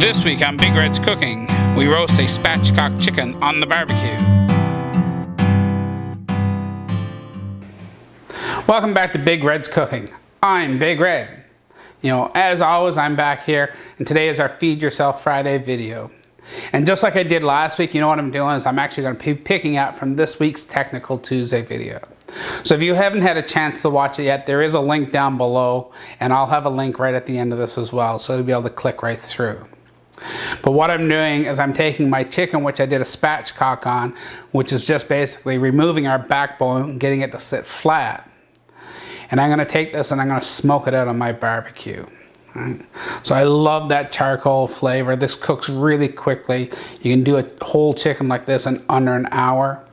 This week on Big Red's Cooking, we roast a spatchcocked chicken on the barbecue. Welcome back to Big Red's Cooking. I'm Big Red. You know, as always, I'm back here, and today is our Feed Yourself Friday video. And just like I did last week, you know what I'm doing is I'm actually going to be picking out from this week's Technical Tuesday video. So if you haven't had a chance to watch it yet, there is a link down below, and I'll have a link right at the end of this as well, so you'll be able to click right through. But what I'm doing is I'm taking my chicken, which I did a spatchcock on, which is just basically removing our backbone and getting it to sit flat. And I'm going to take this and I'm going to smoke it out on my barbecue. Right. So I love that charcoal flavor. This cooks really quickly. You can do a whole chicken like this in under an hour.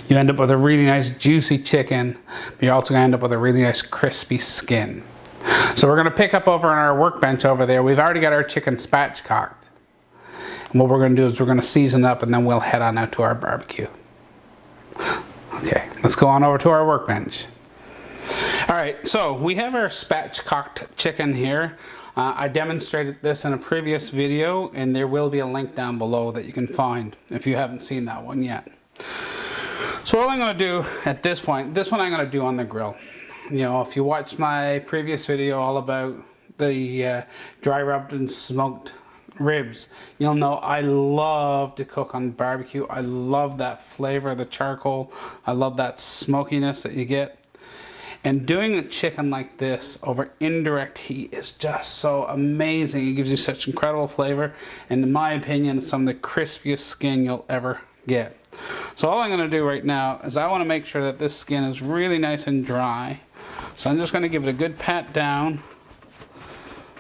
You end up with a really nice juicy chicken, but you're also going to end up with a really nice crispy skin. So we're going to pick up over on our workbench over there. We've already got our chicken spatchcocked. And what we're going to do is we're going to season up and then we'll head on out to our barbecue. Okay, let's go on over to our workbench. Alright, so we have our spatchcocked chicken here. I demonstrated this in a previous video, and there will be a link down below that you can find if you haven't seen that one yet. So all I'm going to do at this point, this one I'm going to do on the grill. You know, if you watched my previous video all about the dry rubbed and smoked ribs, you'll know I love to cook on the barbecue. I love that flavor of the charcoal. I love that smokiness that you get. And doing a chicken like this over indirect heat is just so amazing. It gives you such incredible flavor, and in my opinion, it's some of the crispiest skin you'll ever get. So all I'm going to do right now is I want to make sure that this skin is really nice and dry. So I'm just going to give it a good pat down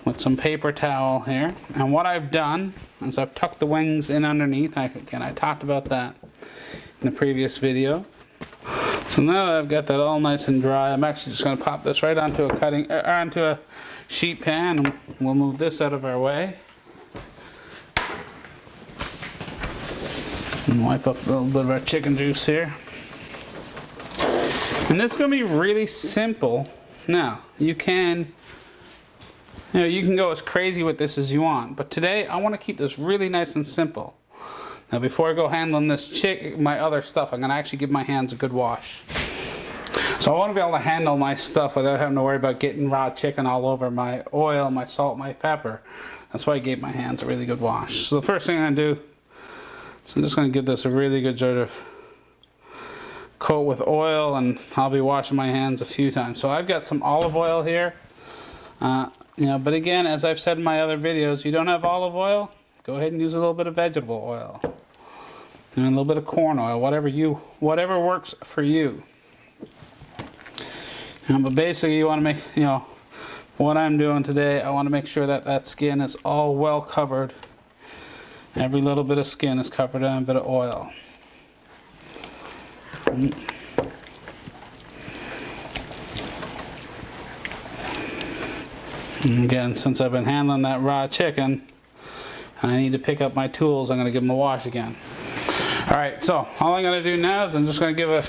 with some paper towel here. And what I've done is I've tucked the wings in underneath. Again, I talked about that in the previous video. So now that I've got that all nice and dry, I'm actually just going to pop this right onto a sheet pan, and we'll move this out of our way. And wipe up a little bit of our chicken juice here. And this is going to be really simple. Now, you can go as crazy with this as you want, but today I want to keep this really nice and simple. Now before I go handling this my other stuff, I'm going to actually give my hands a good wash. So I want to be able to handle my stuff without having to worry about getting raw chicken all over my oil, my salt, my pepper. That's why I gave my hands a really good wash. So the first thing I'm going to do is I'm just going to give this a really good sort of coat with oil, and I'll be washing my hands a few times. So I've got some olive oil here. You know, but again, as I've said in my other videos, you don't have olive oil, go ahead and use a little bit of vegetable oil. And a little bit of corn oil, whatever works for you. But basically you want to make, you know, what I'm doing today, I want to make sure that that skin is all well covered. Every little bit of skin is covered in a bit of oil. And again, since I've been handling that raw chicken, I need to pick up my tools. I'm going to give them a wash again. Alright, so all I'm going to do now is I'm just going to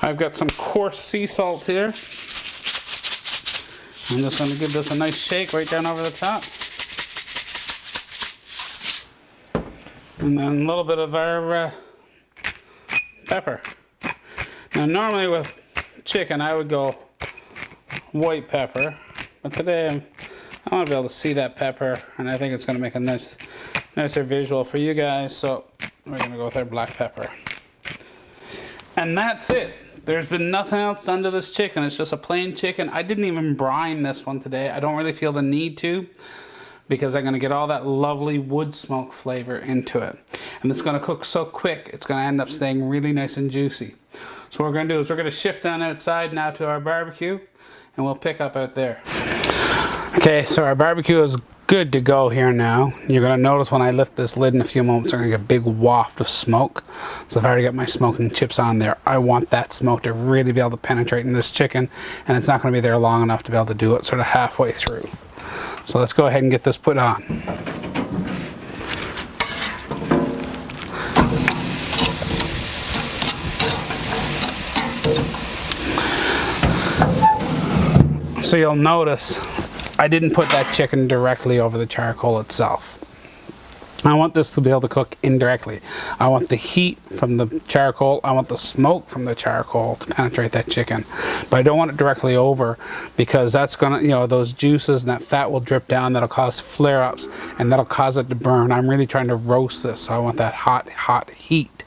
I've got some coarse sea salt here. I'm just going to give this a nice shake right down over the top. And then a little bit of our pepper. Now normally with chicken I would go white pepper, but today I want to be able to see that pepper, and I think it's going to make a nicer visual for you guys, so we're going to go with our black pepper. And that's it. There's been nothing else done to this chicken. It's just a plain chicken. I didn't even brine this one today. I don't really feel the need to, because I'm going to get all that lovely wood smoke flavor into it. And it's going to cook so quick, it's going to end up staying really nice and juicy. So what we're going to do is we're going to shift down outside now to our barbecue, and we'll pick up out there. Okay, so our barbecue is good to go here now. You're going to notice when I lift this lid in a few moments, I'm going to get a big waft of smoke. So I've already got my smoking chips on there. I want that smoke to really be able to penetrate in this chicken, and it's not going to be there long enough to be able to do it sort of halfway through. So let's go ahead and get this put on. So you'll notice I didn't put that chicken directly over the charcoal itself. I want this to be able to cook indirectly. I want the heat from the charcoal, I want the smoke from the charcoal to penetrate that chicken. But I don't want it directly over, because that's gonna, you know, those juices and that fat will drip down, that'll cause flare-ups and that'll cause it to burn. I'm really trying to roast this, so I want that hot heat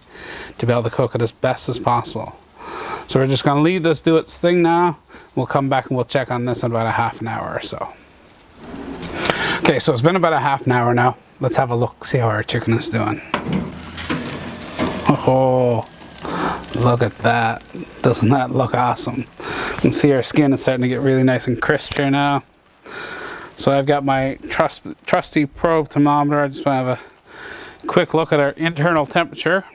to be able to cook it as best as possible. So we're just gonna leave this do its thing now. We'll come back and we'll check on this in about a half an hour or so. Okay, so it's been about a half an hour now. Let's have a look, see how our chicken is doing. Oh, look at that. Doesn't that look awesome? You can see our skin is starting to get really nice and crisp here now. So I've got my trusty probe thermometer. I just want to have a quick look at our internal temperature.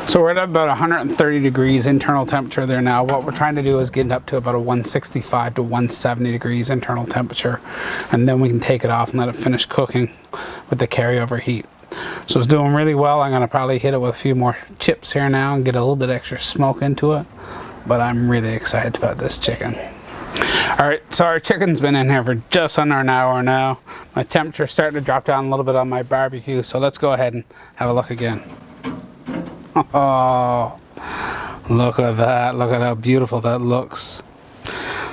So we're at about 130 degrees internal temperature there now. What we're trying to do is get it up to about a 165 to 170 degrees internal temperature. And then we can take it off and let it finish cooking with the carryover heat. So it's doing really well. I'm gonna probably hit it with a few more chips here now and get a little bit extra smoke into it. But I'm really excited about this chicken. All right, so our chicken's been in here for just under an hour now. My temperature's starting to drop down a little bit on my barbecue. So let's go ahead and have a look again. Oh, look at that. Look at how beautiful that looks.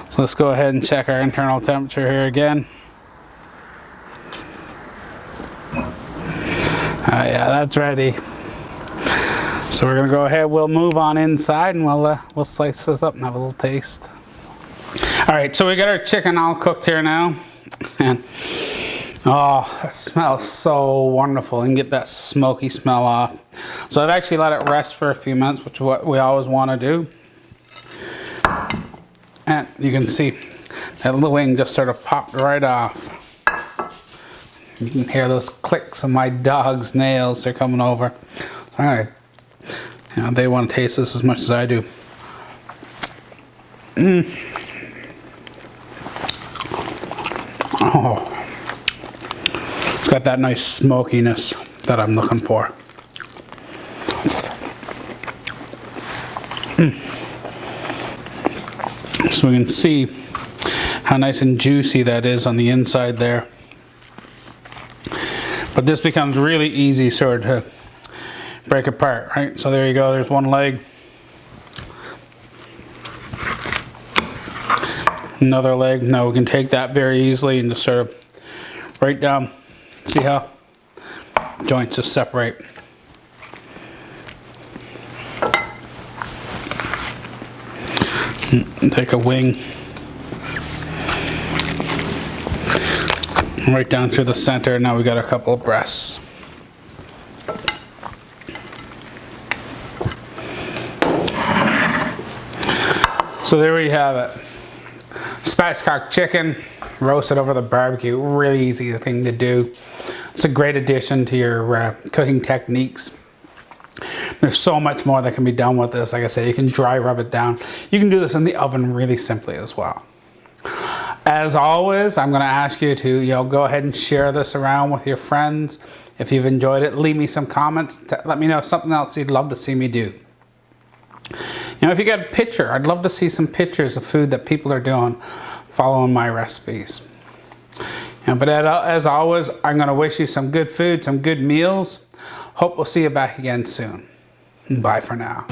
So let's go ahead and check our internal temperature here again. Yeah, that's ready. So we're gonna go ahead, we'll move on inside and we'll slice this up and have a little taste. All right, so we got our chicken all cooked here now. And oh, that smells so wonderful. You can get that smoky smell off. So I've actually let it rest for a few minutes, which is what we always want to do. And you can see that little wing just sort of popped right off. You can hear those clicks of my dog's nails. They're coming over. All right, you know, they want to taste this as much as I do. Oh. It's got that nice smokiness that I'm looking for. So we can see how nice and juicy that is on the inside there. But this becomes really easy sort of to break apart, right? So there you go, there's one leg. Another leg. Now we can take that very easily and just sort of right down. See how joints just separate. Take a wing right down through the center. Now we got a couple of breasts. So there we have it. Spatchcocked chicken roasted over the barbecue. Really easy thing to do. It's a great addition to your cooking techniques. There's so much more that can be done with this. Like I say, you can dry rub it down. You can do this in the oven really simply as well. As always, I'm going to ask you to go ahead and share this around with your friends. If you've enjoyed it, leave me some comments. Let me know something else you'd love to see me do. If you got a picture, I'd love to see some pictures of food that people are doing following my recipes. But as always, I'm going to wish you some good food, some good meals. Hope we'll see you back again soon. Bye for now.